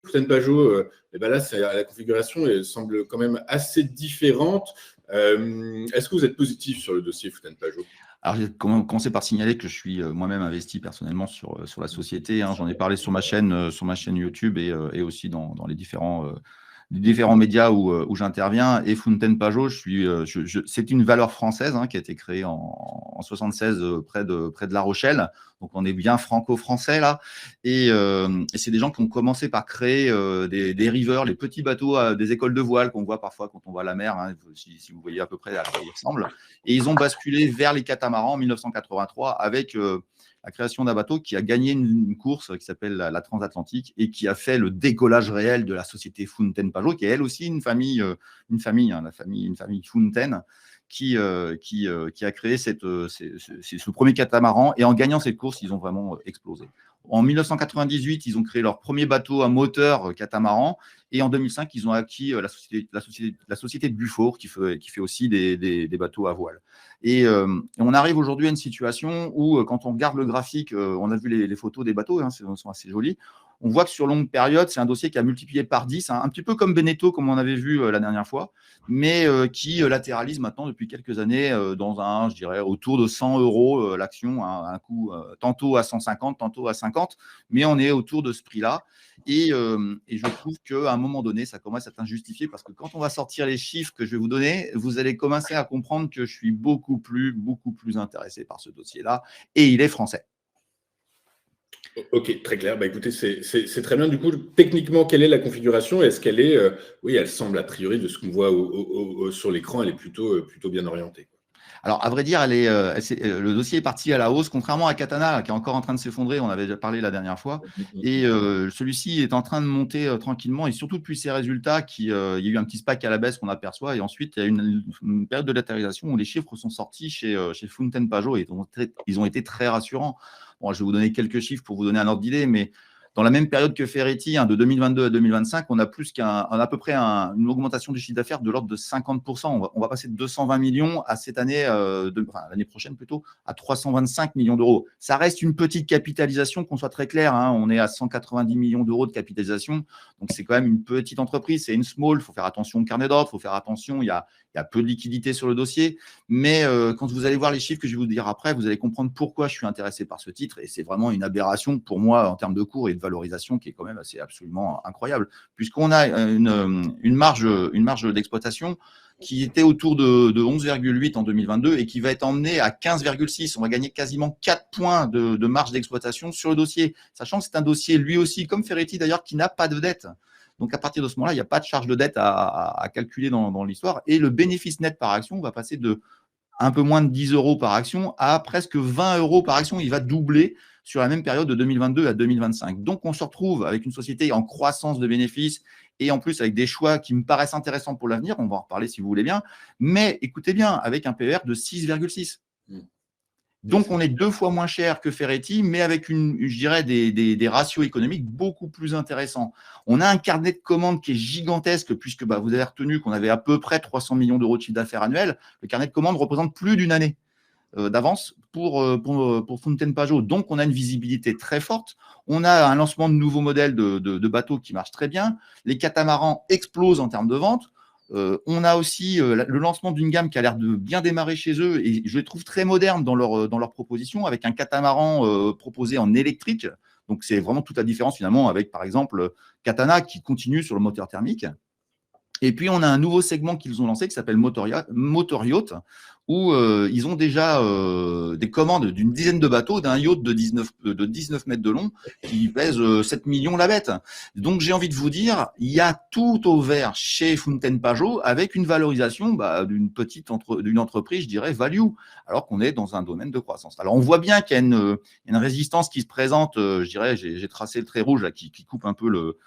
Fontaine Pajot, et ben là, la configuration elle semble quand même assez différente. Est-ce que vous êtes positif sur le dossier Fontaine Pajot? Alors, j'ai commencé par signaler que je suis moi-même investi personnellement sur la société. J'en ai parlé sur ma chaîne YouTube et aussi dans les différents médias où j'interviens. Et Fontaine Pajot, c'est une valeur française qui a été créée en 76 près de La Rochelle. Donc, on est bien franco-français là. Et c'est des gens qui ont commencé par créer des rivers, les petits bateaux des écoles de voile qu'on voit parfois quand on va à la mer, si vous voyez à peu près à quoi ils ressemblent. Et ils ont basculé vers les catamarans en 1983 avec la création d'un bateau qui a gagné une course qui s'appelle la Transatlantique et qui a fait le décollage réel de la société Fontaine Pajot, qui est elle aussi une famille Fontaine, qui a créé ce premier catamaran. Et en gagnant cette course, ils ont vraiment explosé. En 1998, ils ont créé leur premier bateau à moteur catamaran. Et en 2005, ils ont acquis la société de Bufour, qui fait aussi des bateaux à voile. Et on arrive aujourd'hui à une situation où, quand on regarde le graphique, on a vu les photos des bateaux, elles sont assez jolies. On voit que sur longue période, c'est un dossier qui a multiplié par 10, un petit peu comme Beneteau, comme on avait vu la dernière fois, mais qui latéralise maintenant depuis quelques années je dirais, autour de 100 € l'action, un coût tantôt à 150, tantôt à 50, mais on est autour de ce prix-là. Et je trouve qu'à un moment donné, ça commence à être injustifié parce que quand on va sortir les chiffres que je vais vous donner, vous allez commencer à comprendre que je suis beaucoup plus intéressé par ce dossier-là, et il est français. Ok, très clair. Bah, écoutez, c'est très bien. Du coup, techniquement, quelle est la configuration? Est-ce qu'elle est, oui, elle semble a priori de ce qu'on voit sur l'écran, elle est plutôt bien orientée. Alors, à vrai dire, le dossier est parti à la hausse, contrairement à Katana, qui est encore en train de s'effondrer. On avait déjà parlé la dernière fois. Et celui-ci est en train de monter tranquillement, et surtout depuis ses résultats, il y a eu un petit spike à la baisse qu'on aperçoit. Et ensuite, il y a une période de latérisation où les chiffres sont sortis chez Fontaine Pajot et ils ont été très rassurants. Bon, je vais vous donner quelques chiffres pour vous donner un ordre d'idée, mais dans la même période que Ferretti, de 2022 à 2025, on a à peu près une augmentation du chiffre d'affaires de l'ordre de 50%. On va passer de 220 millions à cette année, l'année prochaine plutôt, à 325 millions d'euros. Ça reste une petite capitalisation, qu'on soit très clair. On est à 190 millions d'euros de capitalisation. Donc, c'est quand même une petite entreprise. C'est une small. Il faut faire attention au carnet d'ordre. Il faut faire attention. Il y a peu de liquidité sur le dossier. Mais quand vous allez voir les chiffres que je vais vous dire après, vous allez comprendre pourquoi je suis intéressé par ce titre. Et c'est vraiment une aberration pour moi en termes de cours et de valorisation qui est quand même absolument incroyable, puisqu'on a une marge d'exploitation qui était autour de 11,8 en 2022 et qui va être emmenée à 15,6. On va gagner quasiment 4 points de marge d'exploitation sur le dossier, sachant que c'est un dossier lui aussi, comme Ferretti d'ailleurs, qui n'a pas de dette. Donc, à partir de ce moment-là, il n'y a pas de charge de dette à calculer dans l'histoire. Et le bénéfice net par action va passer de un peu moins de 10 € par action à presque 20 € par action. Il va doubler sur la même période de 2022 à 2025. Donc, on se retrouve avec une société en croissance de bénéfices et en plus avec des choix qui me paraissent intéressants pour l'avenir. On va en reparler si vous voulez bien. Mais écoutez bien, avec un PER de 6,6. Donc, on est 2 fois moins cher que Ferretti, mais avec je dirais, des ratios économiques beaucoup plus intéressants. On a un carnet de commandes qui est gigantesque, puisque vous avez retenu qu'on avait à peu près 300 millions d'euros de chiffre d'affaires annuel. Le carnet de commandes représente plus d'une année d'avance pour Fontaine Pajot. Donc, on a une visibilité très forte. On a un lancement de nouveaux modèles de bateaux qui marchent très bien. Les catamarans explosent en termes de vente. On a aussi le lancement d'une gamme qui a l'air de bien démarrer chez eux et je les trouve très modernes dans leur proposition, avec un catamaran proposé en électrique. Donc, c'est vraiment toute la différence finalement avec, par exemple, Katana qui continue sur le moteur thermique. Et puis, on a un nouveau segment qu'ils ont lancé qui s'appelle Motor Yacht, où ils ont déjà des commandes d'une dizaine de bateaux, d'un yacht de 19 mètres de long qui pèse 7 millions la bête. Donc, j'ai envie de vous dire, il y a tout au vert chez Fontaine Pajot avec une valorisation d'une entreprise, je dirais, value, alors qu'on est dans un domaine de croissance. Alors, on voit bien qu'il y a une résistance qui se présente, je dirais, j'ai tracé le trait rouge là, qui coupe un peu le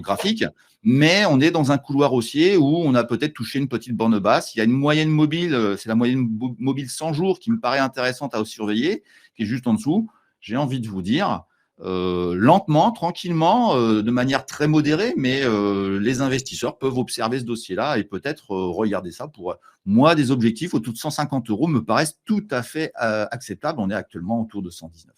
graphique, mais on est dans un couloir haussier où on a peut-être touché une petite borne basse. Il y a une moyenne mobile, c'est la moyenne mobile 100 jours qui me paraît intéressante à surveiller, qui est juste en dessous. J'ai envie de vous dire, lentement, tranquillement, de manière très modérée, mais les investisseurs peuvent observer ce dossier-là et peut-être regarder ça pour moi. Des objectifs autour de 150 € me paraissent tout à fait acceptables. On est actuellement autour de 119.